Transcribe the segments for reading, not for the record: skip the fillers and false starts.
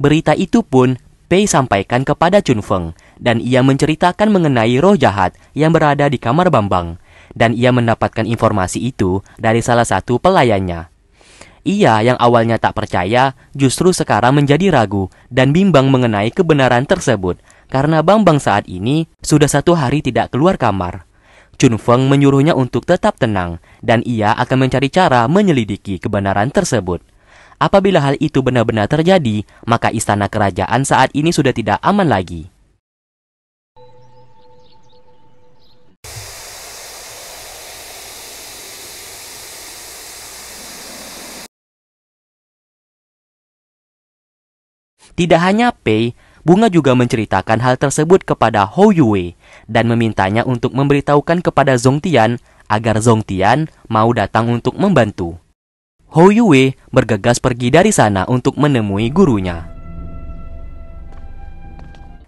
Berita itu pun Pei sampaikan kepada Chun Feng, dan ia menceritakan mengenai roh jahat yang berada di kamar Bambang, dan ia mendapatkan informasi itu dari salah satu pelayannya. Ia yang awalnya tak percaya justru sekarang menjadi ragu dan bimbang mengenai kebenaran tersebut karena Bambang saat ini sudah 1 hari tidak keluar kamar. Chun Feng menyuruhnya untuk tetap tenang dan ia akan mencari cara menyelidiki kebenaran tersebut. Apabila hal itu benar-benar terjadi, maka istana kerajaan saat ini sudah tidak aman lagi. Tidak hanya Pei, Bunga juga menceritakan hal tersebut kepada Hou Yue dan memintanya untuk memberitahukan kepada Zhong Tian agar Zhong Tian mau datang untuk membantu. Hou Yue bergegas pergi dari sana untuk menemui gurunya.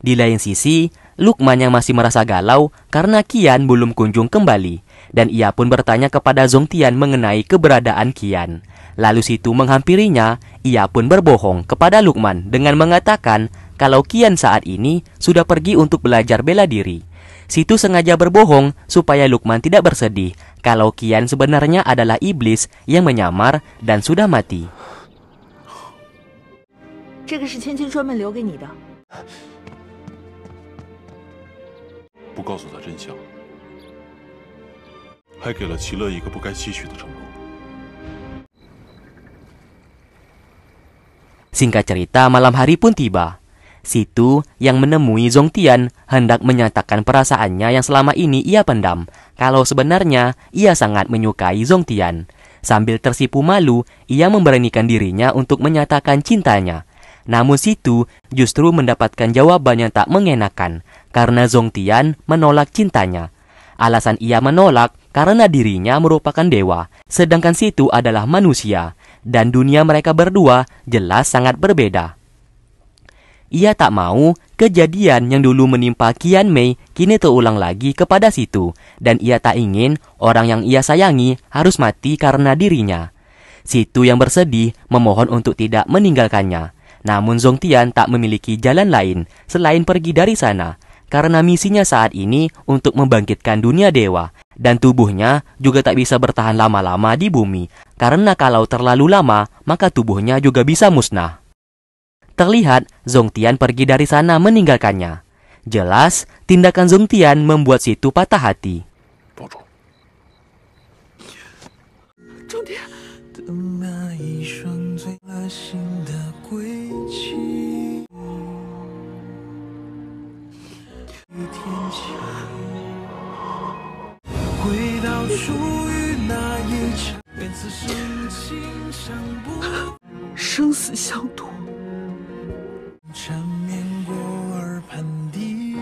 Di lain sisi, Lukman yang masih merasa galau karena Qian belum kunjung kembali, dan ia pun bertanya kepada Zhong Tian mengenai keberadaan Qian. Lalu Situ menghampirinya, ia pun berbohong kepada Lukman dengan mengatakan kalau Qian saat ini sudah pergi untuk belajar bela diri. Situ sengaja berbohong supaya Lukman tidak bersedih kalau Qian sebenarnya adalah iblis yang menyamar dan sudah mati. 这个是千金专门留给你的。不告诉他真相，还给了齐乐一个不该期许的承诺。 Singkat cerita, malam hari pun tiba. Situ yang menemui Zhong Tian hendak menyatakan perasaannya yang selama ini ia pendam, kalau sebenarnya ia sangat menyukai Zhong Tian. Sambil tersipu malu, ia memberanikan dirinya untuk menyatakan cintanya. Namun Situ justru mendapatkan jawaban yang tak mengenakan, karena Zhong Tian menolak cintanya. Alasan ia menolak karena dirinya merupakan dewa, sedangkan Situ adalah manusia. Dan dunia mereka berdua jelas sangat berbeda. Ia tak mau kejadian yang dulu menimpa Qian Mei kini terulang lagi kepada Situ, dan ia tak ingin orang yang ia sayangi harus mati karena dirinya. Situ yang bersedih memohon untuk tidak meninggalkannya. Namun Zhong Tian tak memiliki jalan lain selain pergi dari sana, karena misinya saat ini untuk membangkitkan dunia dewa, dan tubuhnya juga tak bisa bertahan lama-lama di bumi, karena kalau terlalu lama, maka tubuhnya juga bisa musnah. Terlihat, Zhong Tian pergi dari sana meninggalkannya. Jelas, tindakan Zhong Tian membuat Situ patah hati. Zhong Tian. 回到属于那一场，愿此生情伤不生死相托。缠绵过耳畔的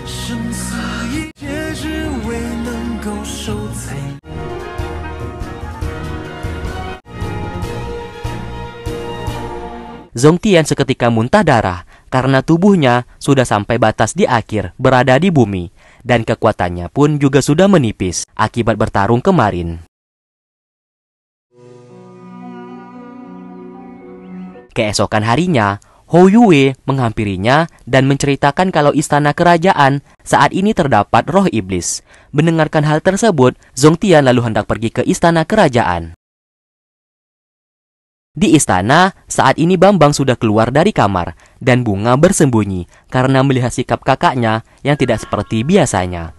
生死一劫，只为能够守在。 Zhong Tian seketika muntah darah karena tubuhnya sudah sampai batas di akhir berada di bumi, dan kekuatannya pun juga sudah menipis akibat bertarung kemarin. Keesokan harinya, Hou Yue menghampirinya dan menceritakan kalau istana kerajaan saat ini terdapat roh iblis. Mendengarkan hal tersebut, Zhong Tian lalu hendak pergi ke istana kerajaan. Di istana, saat ini Bambang sudah keluar dari kamar, dan Bunga bersembunyi karena melihat sikap kakaknya yang tidak seperti biasanya.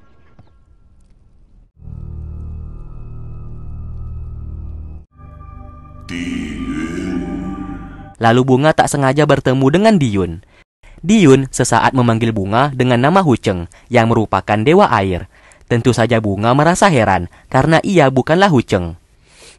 Lalu Bunga tak sengaja bertemu dengan Diyun. Diyun sesaat memanggil Bunga dengan nama Hucheng, yang merupakan dewa air. Tentu saja Bunga merasa heran karena ia bukanlah Hucheng.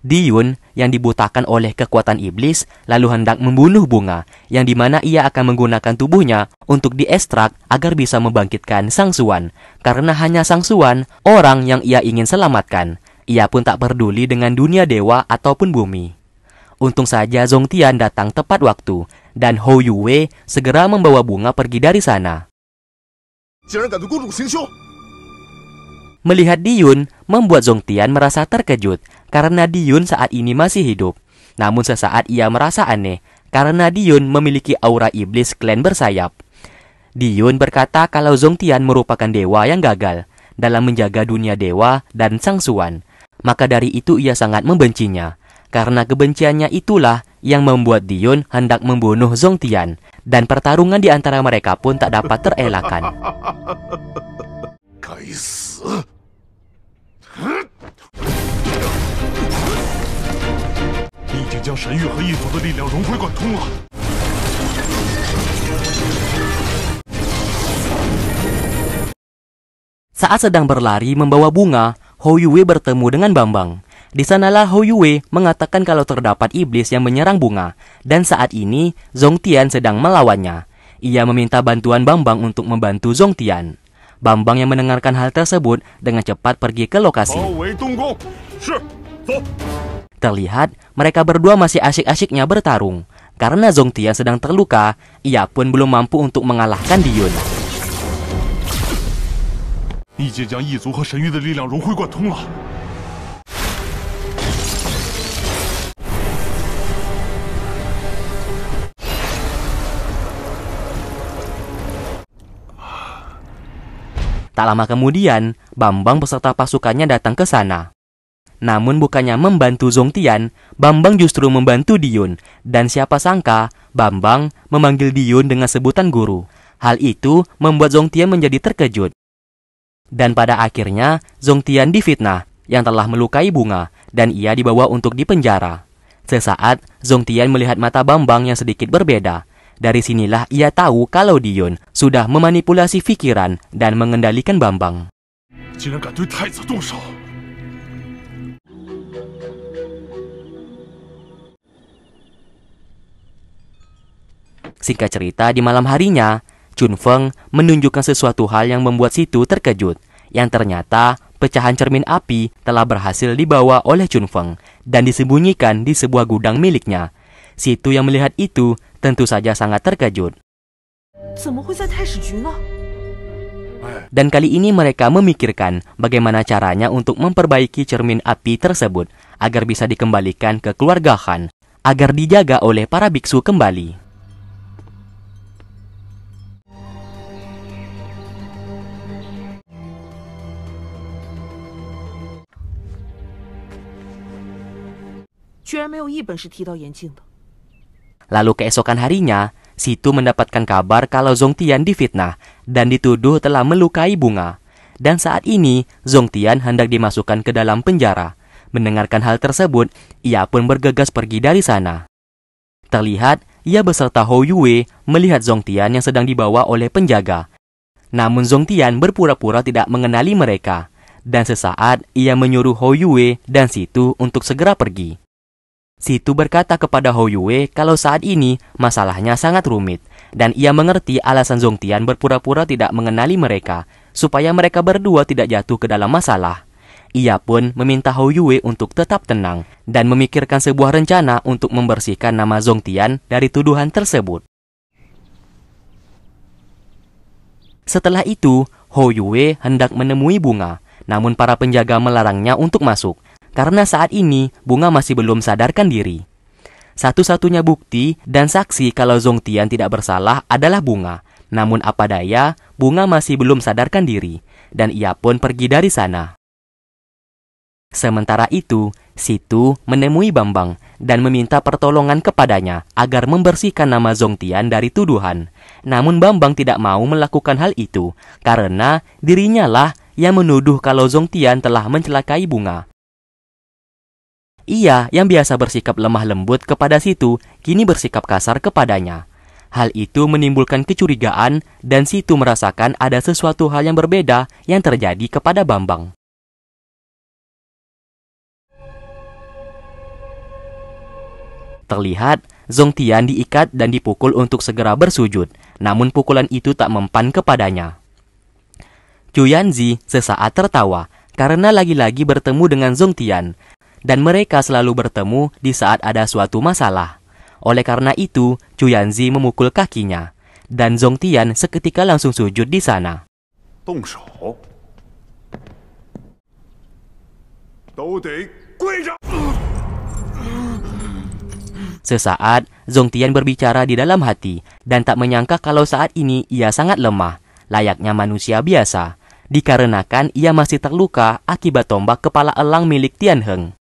Diyun yang dibutakan oleh kekuatan iblis lalu hendak membunuh Bunga, yang dimana ia akan menggunakan tubuhnya untuk diekstrak agar bisa membangkitkan Sang Xuan. Karena hanya Sang Xuan orang yang ia ingin selamatkan, ia pun tak peduli dengan dunia dewa ataupun bumi. Untung saja Zhong Tian datang tepat waktu, dan Hou Yue segera membawa Bunga pergi dari sana. Melihat Diyun membuat Zhong Tian merasa terkejut karena Diyun saat ini masih hidup. Namun sesaat ia merasa aneh karena Diyun memiliki aura iblis klan bersayap. Diyun berkata kalau Zongtian merupakan dewa yang gagal dalam menjaga dunia dewa dan Sang Suan. Maka dari itu ia sangat membencinya. Karena kebenciannya itulah yang membuat Diyun hendak membunuh Zongtian, dan pertarungan di antara mereka pun tak dapat terelakkan. 该死！ 你已经将神域和异族的力量融会贯通了。 Saat sedang berlari membawa bunga, Hou Yue bertemu dengan Bambang. Di sanalah Hou Yue mengatakan kalau terdapat iblis yang menyerang bunga, dan saat ini Zongtian sedang melawannya. Ia meminta bantuan Bambang untuk membantu Zongtian. Bambang yang mendengarkan hal tersebut dengan cepat pergi ke lokasi. Terlihat mereka berdua masih asyik-asyiknya bertarung. Karena Zongtian sedang terluka, ia pun belum mampu untuk mengalahkan Diyun. 你已经将异族和神域的力量融会贯通了。 Tak lama kemudian, Bambang beserta pasukannya datang ke sana. Namun bukannya membantu Zongtian, Bambang justru membantu Diyun. Dan siapa sangka, Bambang memanggil Diyun dengan sebutan guru. Hal itu membuat Zongtian menjadi terkejut. Dan pada akhirnya, Zongtian difitnah yang telah melukai bunga, dan ia dibawa untuk dipenjara. Sesaat, Zongtian melihat mata Bambang yang sedikit berbeda. Dari sinilah ia tahu kalau Diyun sudah memanipulasi pikiran dan mengendalikan Bambang. 竟然敢对太子动手！ Singkat cerita, di malam harinya, Chun Feng menunjukkan sesuatu hal yang membuat Situ terkejut. Yang ternyata, pecahan cermin api telah berhasil dibawa oleh Chun Feng dan disembunyikan di sebuah gudang miliknya. Situ yang melihat itu tentu saja sangat terkejut. 怎么会在太史局呢？ Dan kali ini mereka memikirkan bagaimana caranya untuk memperbaiki cermin api tersebut agar bisa dikembalikan ke keluarga Han, agar dijaga oleh para biksu kembali. Lalu keesokan harinya, Situ mendapatkan kabar kalau Zongtian difitnah dan dituduh telah melukai bunga. Dan saat ini, Zongtian hendak dimasukkan ke dalam penjara. Mendengarkan hal tersebut, ia pun bergegas pergi dari sana. Terlihat, ia beserta Hou Yue melihat Zongtian yang sedang dibawa oleh penjaga. Namun Zongtian berpura-pura tidak mengenali mereka. Dan sesaat, ia menyuruh Hou Yue dan Situ untuk segera pergi. Situ berkata kepada Hou Yue kalau saat ini masalahnya sangat rumit dan ia mengerti alasan Zongtian berpura-pura tidak mengenali mereka supaya mereka berdua tidak jatuh ke dalam masalah. Ia pun meminta Hou Yue untuk tetap tenang dan memikirkan sebuah rencana untuk membersihkan nama Zongtian dari tuduhan tersebut. Setelah itu, Hou Yue hendak menemui bunga, namun para penjaga melarangnya untuk masuk. Karena saat ini, bunga masih belum sadarkan diri. Satu-satunya bukti dan saksi kalau Zongtian tidak bersalah adalah bunga. Namun apa daya, bunga masih belum sadarkan diri. Dan ia pun pergi dari sana. Sementara itu, Situ menemui Bambang dan meminta pertolongan kepadanya agar membersihkan nama Zongtian dari tuduhan. Namun Bambang tidak mau melakukan hal itu karena dirinya lah yang menuduh kalau Zongtian telah mencelakai bunga. Ia yang biasa bersikap lemah lembut kepada Situ, kini bersikap kasar kepadanya. Hal itu menimbulkan kecurigaan dan Situ merasakan ada sesuatu hal yang berbeda yang terjadi kepada Bambang. Terlihat, Zongtian diikat dan dipukul untuk segera bersujud, namun pukulan itu tak mempan kepadanya. Chu Yanzi sesaat tertawa karena lagi-lagi bertemu dengan Zongtian. Dan mereka selalu bertemu di saat ada suatu masalah. Oleh karena itu, Chu Yanzi memukul kakinya. Dan Zongtian seketika langsung sujud di sana. 动手，都得跪着。Sesaat, Zongtian berbicara di dalam hati dan tak menyangka kalau saat ini ia sangat lemah, layaknya manusia biasa, dikarenakan ia masih terluka akibat tombak kepala elang milik Tianheng.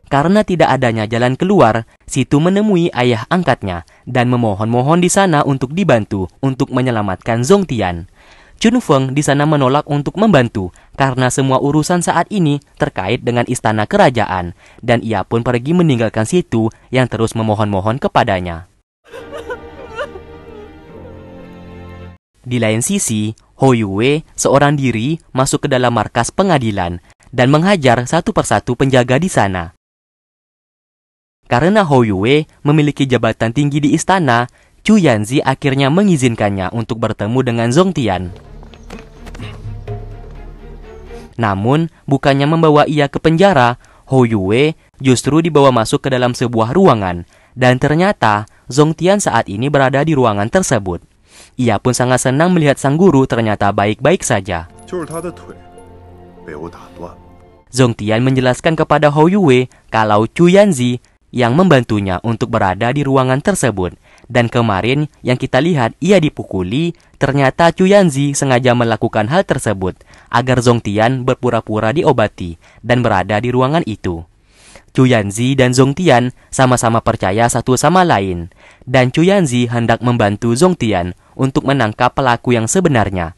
Karena tidak adanya jalan keluar, Situ menemui ayah angkatnya dan memohon-mohon di sana untuk dibantu untuk menyelamatkan Zongtian. Chun Feng di sana menolak untuk membantu karena semua urusan saat ini terkait dengan istana kerajaan, dan ia pun pergi meninggalkan Situ yang terus memohon-mohon kepadanya. Di lain sisi, Hou Yue seorang diri masuk ke dalam markas pengadilan dan menghajar satu persatu penjaga di sana. Karena Hou Yue memiliki jabatan tinggi di istana, Chu Yanzi akhirnya mengizinkannya untuk bertemu dengan Zongtian. Namun, bukannya membawa ia ke penjara, Hou Yue justru dibawa masuk ke dalam sebuah ruangan, dan ternyata Zongtian saat ini berada di ruangan tersebut. Ia pun sangat senang melihat sang guru ternyata baik-baik saja. Zongtian menjelaskan kepada Hou Yue kalau Chu Yanzi yang membantunya untuk berada di ruangan tersebut. Dan kemarin yang kita lihat ia dipukuli, ternyata Chu Yanzi sengaja melakukan hal tersebut agar Zongtian berpura-pura diobati dan berada di ruangan itu. Chu Yanzi dan Zongtian sama-sama percaya satu sama lain, dan Chu Yanzi hendak membantu Zongtian untuk menangkap pelaku yang sebenarnya.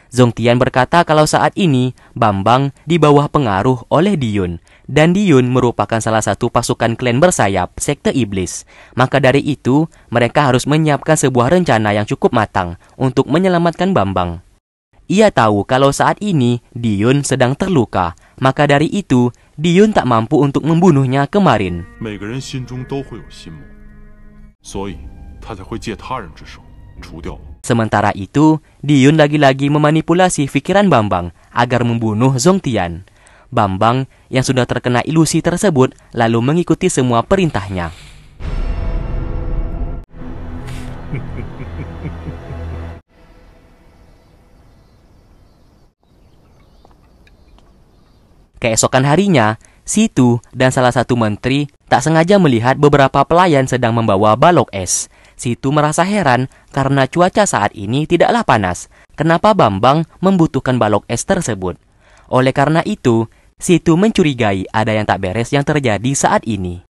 Zongtian berkata kalau saat ini Bambang di bawah pengaruh oleh Diyun, dan Diyun merupakan salah satu pasukan klan bersayap sekte iblis. Maka dari itu, mereka harus menyiapkan sebuah rencana yang cukup matang untuk menyelamatkan Bambang. Ia tahu kalau saat ini Diyun sedang terluka, maka dari itu Diyun tak mampu untuk membunuhnya kemarin. Sementara itu, Diyun lagi-lagi memanipulasi pikiran Bambang agar membunuh Zongtian. Bambang yang sudah terkena ilusi tersebut lalu mengikuti semua perintahnya. Keesokan harinya, Situ dan salah satu menteri tak sengaja melihat beberapa pelayan sedang membawa balok es. Situ merasa heran karena cuaca saat ini tidaklah panas. Kenapa Bambang membutuhkan balok es tersebut? Oleh karena itu, Situ mencurigai ada yang tak beres yang terjadi saat ini.